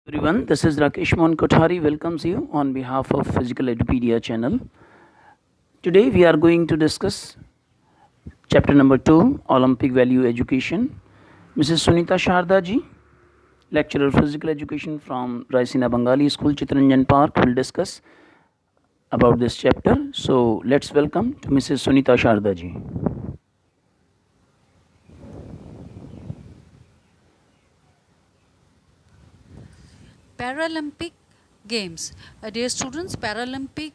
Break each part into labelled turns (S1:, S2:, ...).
S1: Everyone, this is Rakesh Mohan Kothari welcomes you on behalf of Physical Edupedia channel. Today we are going to discuss chapter number 2, Olympic Value Education. Mrs. Sunita Sharda ji, lecturer physical education from Raisina Bengali School, Chittaranjan Park, will discuss about this chapter. So let's welcome to Mrs. Sunita Sharda ji.
S2: Paralympic Games. Dear students, Paralympic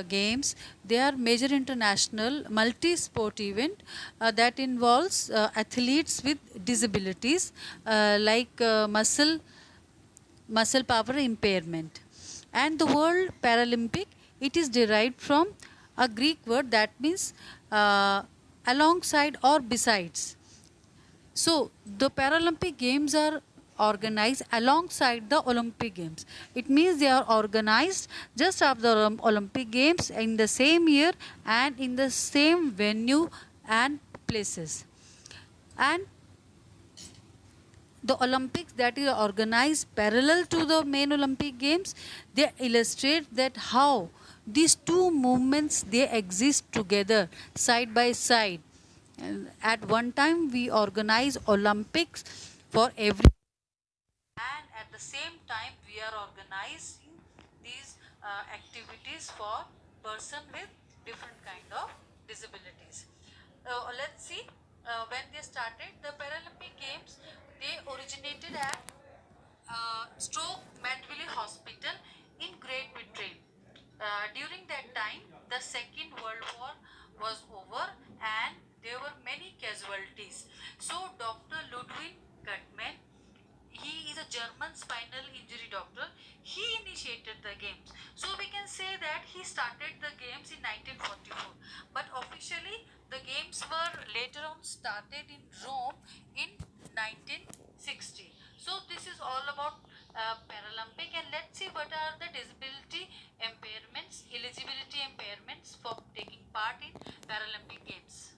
S2: Games, they are major international multi-sport event that involves athletes with disabilities like muscle power impairment. And the word Paralympic, it is derived from a Greek word that means alongside or besides. So the Paralympic Games are organized alongside the Olympic Games. It means they are organized just after the Olympic Games in the same year and in the same venue and places. And the Olympics that is organized parallel to the main Olympic Games, they illustrate that how these two movements they exist together side by side. And at one time we organize Olympics for every, and at the same time we are organizing these activities for person with different kind of disabilities. Let's see, when they started the Paralympic Games, they originated at Stoke Mandeville Hospital in Great Britain. During that time, the Second World War was over and there were many casualties. So, Dr. Ludwig Guttmann, he is a German spinal injury doctor. He initiated the games. So we can say that he started the games in 1944. But officially, the games were later on started in Rome in 1960. So this is all about Paralympic, and let's see what are the disability impairments, eligibility impairments for taking part in Paralympic Games.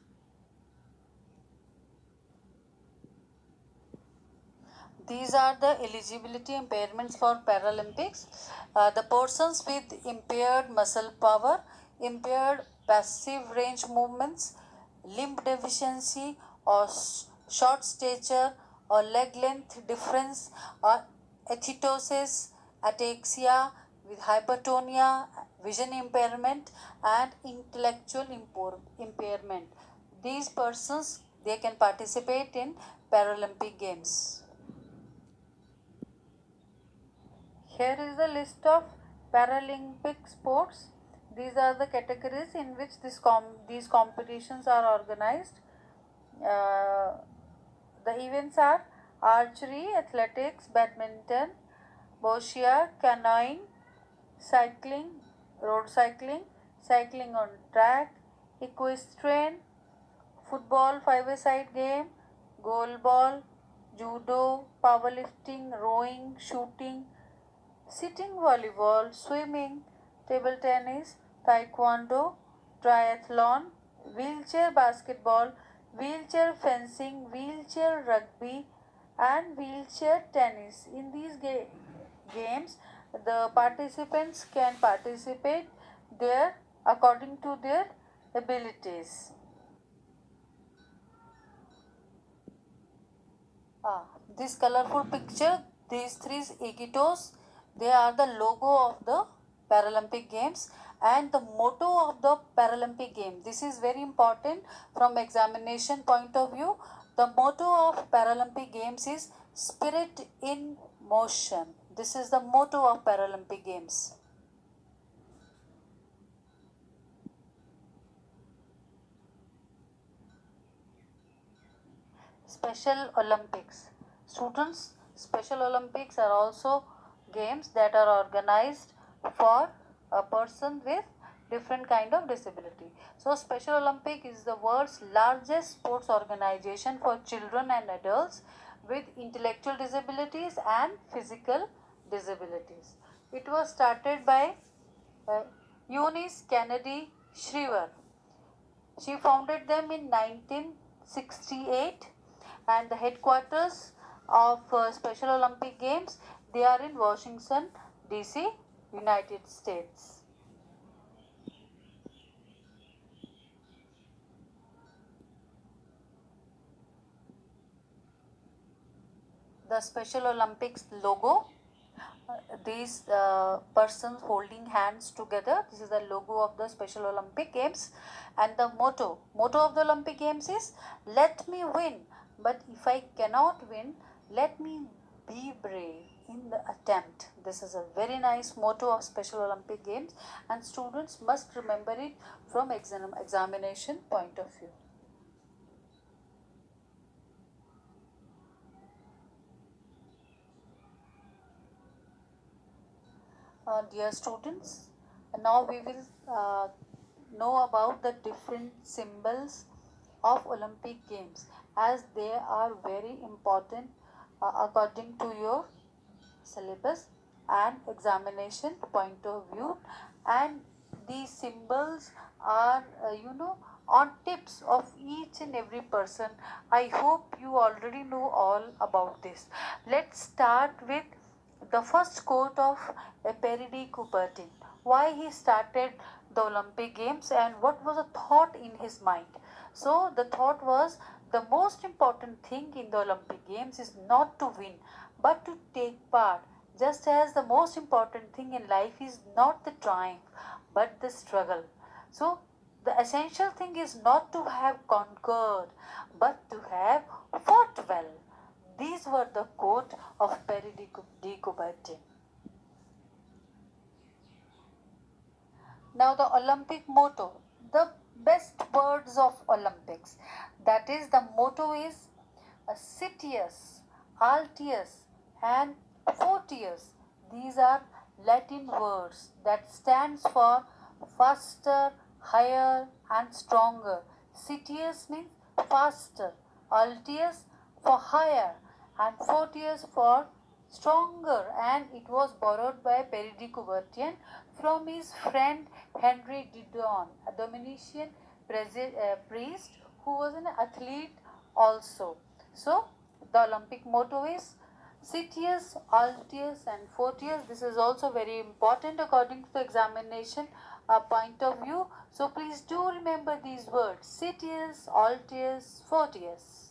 S2: These are the eligibility impairments for Paralympics. The persons with impaired muscle power, impaired passive range movements, limb deficiency, or short stature, or leg length difference, or ethitosis, ataxia with hypertonia, vision impairment, and intellectual impairment. These persons they can participate in Paralympic Games. Here is the list of Paralympic sports. These are the categories in which these competitions are organized. Uh, the events are archery, athletics, badminton, boccia, canoeing, cycling, road cycling, cycling on track, equestrian, football five-a-side game, goalball, judo, powerlifting, rowing, shooting, sitting volleyball, swimming, table tennis, taekwondo, triathlon, wheelchair basketball, wheelchair fencing, wheelchair rugby, and wheelchair tennis. In these games, the participants can participate there according to their abilities. This colorful picture, these three Igitos, they are the logo of the Paralympic Games and the motto of the Paralympic Games. This is very important from examination point of view. The motto of Paralympic Games is Spirit in Motion. This is the motto of Paralympic Games. Special Olympics. Students, Special Olympics are also games that are organized for a person with different kind of disability. So Special Olympic is the world's largest sports organization for children and adults with intellectual disabilities and physical disabilities. It was started by uh, Eunice Kennedy Shriver. She founded them in 1968, and the headquarters of Special Olympic Games They are in Washington, D.C., United States. The Special Olympics logo, these persons holding hands together, this is the logo of the Special Olympic Games. And the motto of the Olympic Games is, let me win, but if I cannot win, let me be brave in the attempt. This is a very nice motto of Special Olympic Games, and students must remember it from examination point of view. Dear students, now we will know about the different symbols of Olympic Games, as they are very important according to your syllabus and examination point of view. And these symbols are on tips of each and every person. I hope you already know all about this. Let's start with the first quote of Perry de Coubertin. Why he started the Olympic Games and what was the thought in his mind. So the thought was, the most important thing in the Olympic Games is not to win but to take part, just as the most important thing in life is not the triumph but the struggle. So the essential thing is not to have conquered but to have fought well. These were the quote of Perry de Coubertin. Now the Olympic motto, the best words of Olympics. That is, the motto is Citius, Altius, and Fortius. These are Latin words that stands for faster, higher, and stronger. Citius means faster, Altius for higher, and Fortius for stronger, and it was borrowed by Perry de Coubertin from his friend Henry Didon, a Dominican priest who was an athlete also. So the Olympic motto is Citius, Altius, and Fortius. This is also very important according to the examination point of view. So please do remember these words: Citius, Altius, Fortius.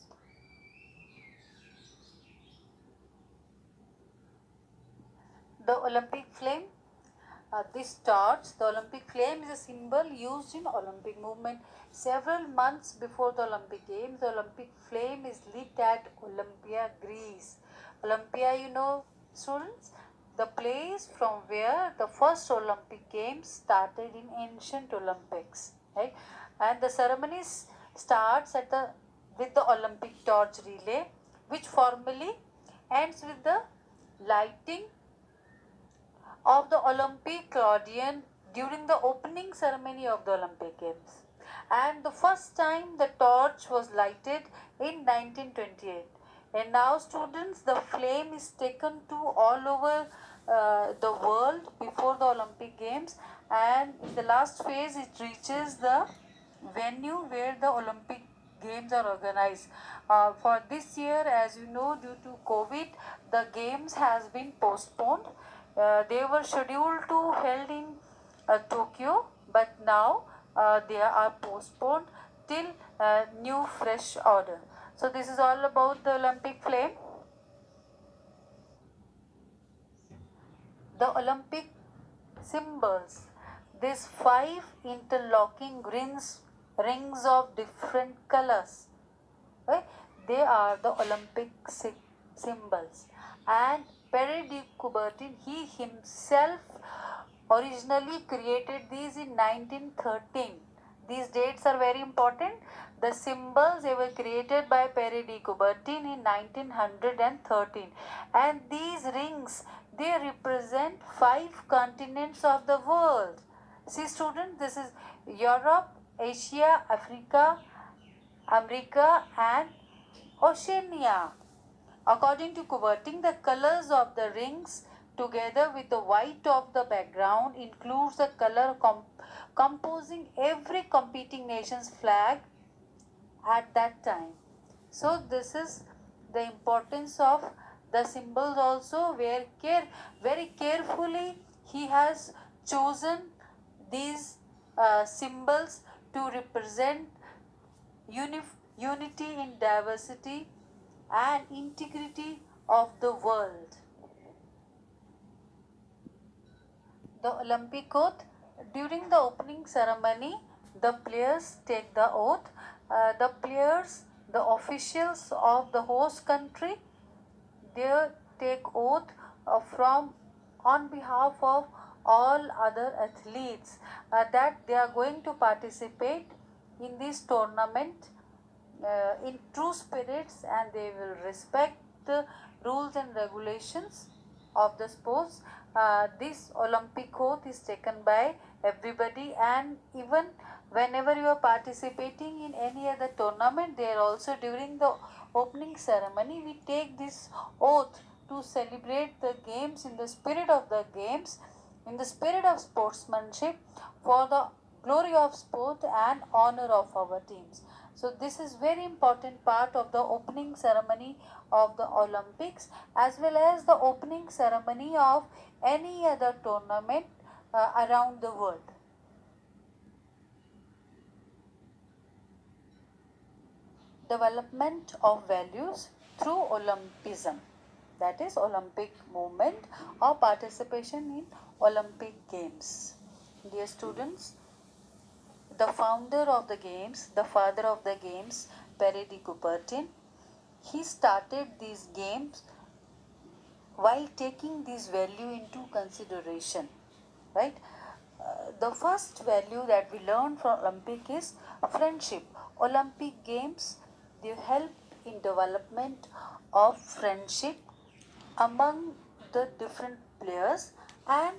S2: The Olympic flame. This torch, the Olympic flame, is a symbol used in Olympic movement. Several months before the Olympic Games, the Olympic flame is lit at Olympia, Greece. Olympia, you know, students, the place from where the first Olympic Games started in ancient Olympics, right? And the ceremony starts with the Olympic torch relay, which formally ends with the lighting of the Olympic Claudian during the opening ceremony of the Olympic Games. And the first time the torch was lighted in 1928. And now, students, the flame is taken to all over the world before the Olympic Games, and in the last phase, it reaches the venue where the Olympic Games are organized. For this year, as you know, due to COVID, the games has been postponed. They were scheduled to held in Tokyo, but now they are postponed till new fresh order. So this is all about the Olympic flame. The Olympic symbols, these five interlocking rings of different colors, right? They are the Olympic symbols. And Perry de Coubertin, he himself originally created these in 1913. These dates are very important. The symbols, they were created by Perry de Coubertin in 1913, and these rings, they represent five continents of the world. See students, this is Europe, Asia, Africa, America, and Oceania. According to Coubertin, the colors of the rings together with the white of the background includes the color composing every competing nation's flag at that time. So this is the importance of the symbols also very carefully he has chosen these symbols to represent unity in diversity and integrity of the world. The Olympic oath. During the opening ceremony, the players take the oath. The players, the officials of the host country, they take oath from on behalf of all other athletes that they are going to participate in this tournament in true spirits, and they will respect the rules and regulations of the sports. This Olympic oath is taken by everybody, and even whenever you are participating in any other tournament, there also during the opening ceremony we take this oath to celebrate the games in the spirit of the games, in the spirit of sportsmanship, for the glory of sport and honor of our teams. So this is very important part of the opening ceremony of the Olympics, as well as the opening ceremony of any other tournament around the world. Development of values through Olympism, that is Olympic movement or participation in Olympic games. Dear students, the founder of the games, the father of the games, Pere de Coubertin, he started these games while taking this value into consideration, right? The first value that we learn from Olympic is friendship. Olympic games, they help in development of friendship among the different players and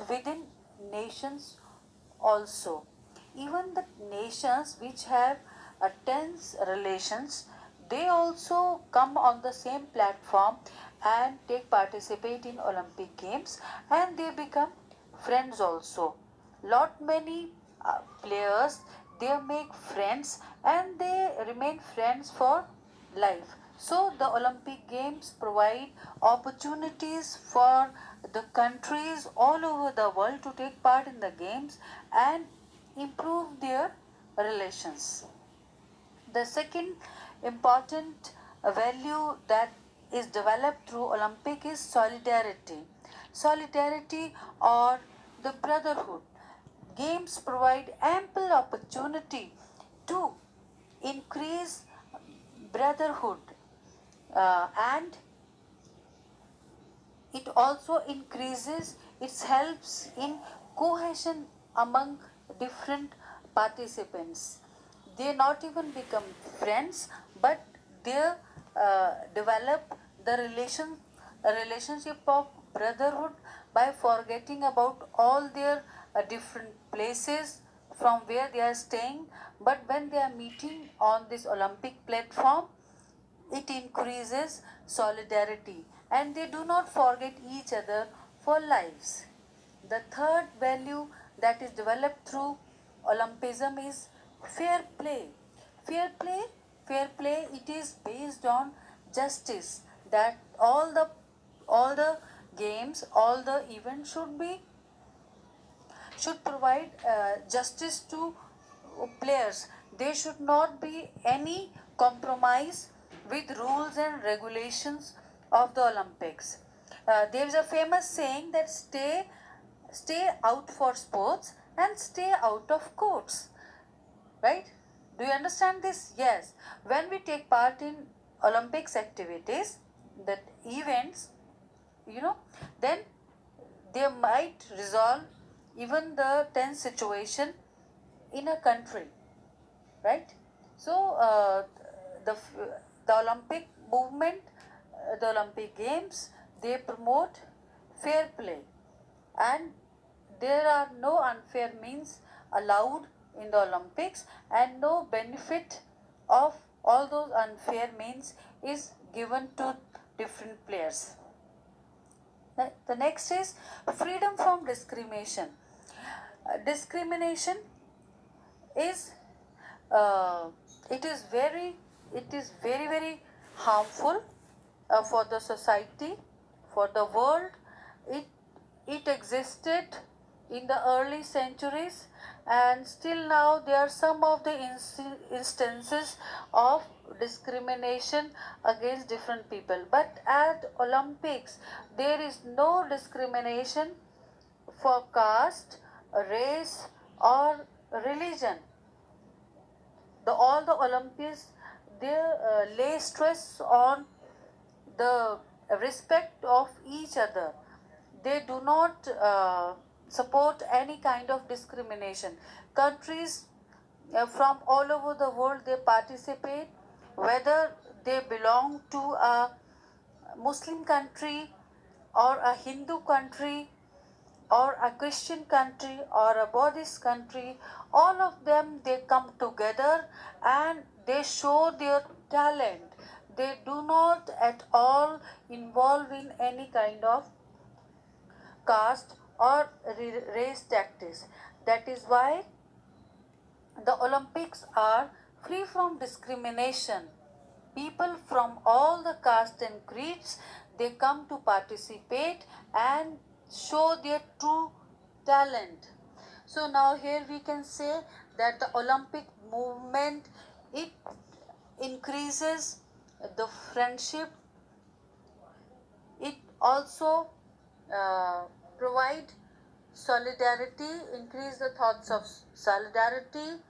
S2: within nations also. Even the nations which have a tense relations, they also come on the same platform and take participate in Olympic games, and they become friends also. Lot many players, they make friends and they remain friends for life. So the Olympic Games provide opportunities for the countries all over the world to take part in the games and improve their relations. The second important value that is developed through Olympic is solidarity. Solidarity or the brotherhood. Games provide ample opportunity to increase brotherhood, and it also increases, it helps in cohesion among different participants. They not even become friends, but they develop the relationship of brotherhood by forgetting about all their different places from where they are staying. But when they are meeting on this Olympic platform, it increases solidarity and they do not forget each other for lives. The third value that is developed through Olympism is fair play. Fair play, fair play, it is based on justice, that all the games, all the events should provide justice to players. There should not be any compromise with rules and regulations of the Olympics. There is a famous saying that stay out for sports and stay out of courts. Right? Do you understand this? Yes. When we take part in Olympics activities, that events, then they might resolve even the tense situation in a country, right? So the the Olympic movement, the Olympic Games, they promote fair play, and there are no unfair means allowed in the Olympics, and no benefit of all those unfair means is given to different players. The next is freedom from discrimination. Discrimination is uh, it is very very harmful for the society, for the world. It, it existed in the early centuries, and still now there are some of the instances of discrimination against different people. But at Olympics, there is no discrimination for caste, race, or religion. All the Olympians, they lay stress on the respect of each other. They do not support any kind of discrimination. Countries from all over the world, they participate, whether they belong to a Muslim country or a Hindu country or a Christian country or a Buddhist country. All of them, they come together and they show their talent. They do not at all involve in any kind of caste or race tactics. That is why the Olympics are free from discrimination. People from all the castes and creeds, they come to participate and show their true talent. So now here we can say that the Olympic movement, it increases the friendship. It also provide solidarity, increase the thoughts of solidarity,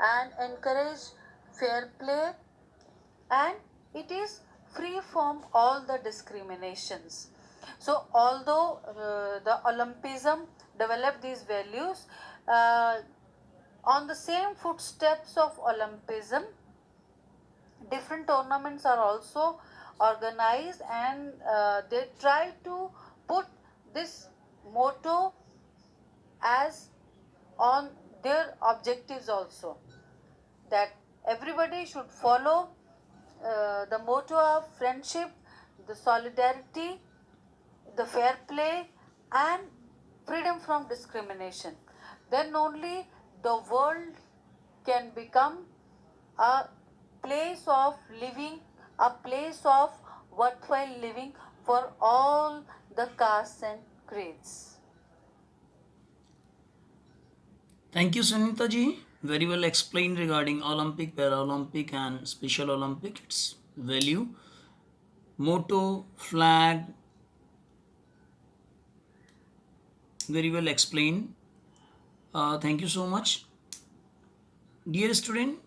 S2: and encourage fair play, and it is free from all the discriminations. So although the Olympism developed these values, on the same footsteps of Olympism, different tournaments are also organized, and they try to put this motto as on their objectives also, that everybody should follow the motto of friendship, the solidarity, the fair play, and freedom from discrimination. Then only the world can become a place of living, a place of worthwhile living for all the castes and creeds.
S1: Thank you, Sunita ji. Very well explained regarding Olympic, Paralympic, and Special Olympic. Its value, motto, flag. Very well explained. Thank you so much, dear student.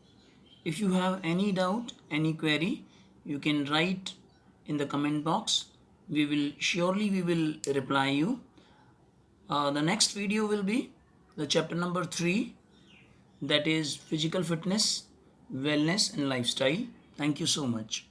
S1: If you have any doubt, any query, you can write in the comment box. We will reply you. The next video will be the chapter number 3, that is physical fitness, wellness, and lifestyle. Thank you so much.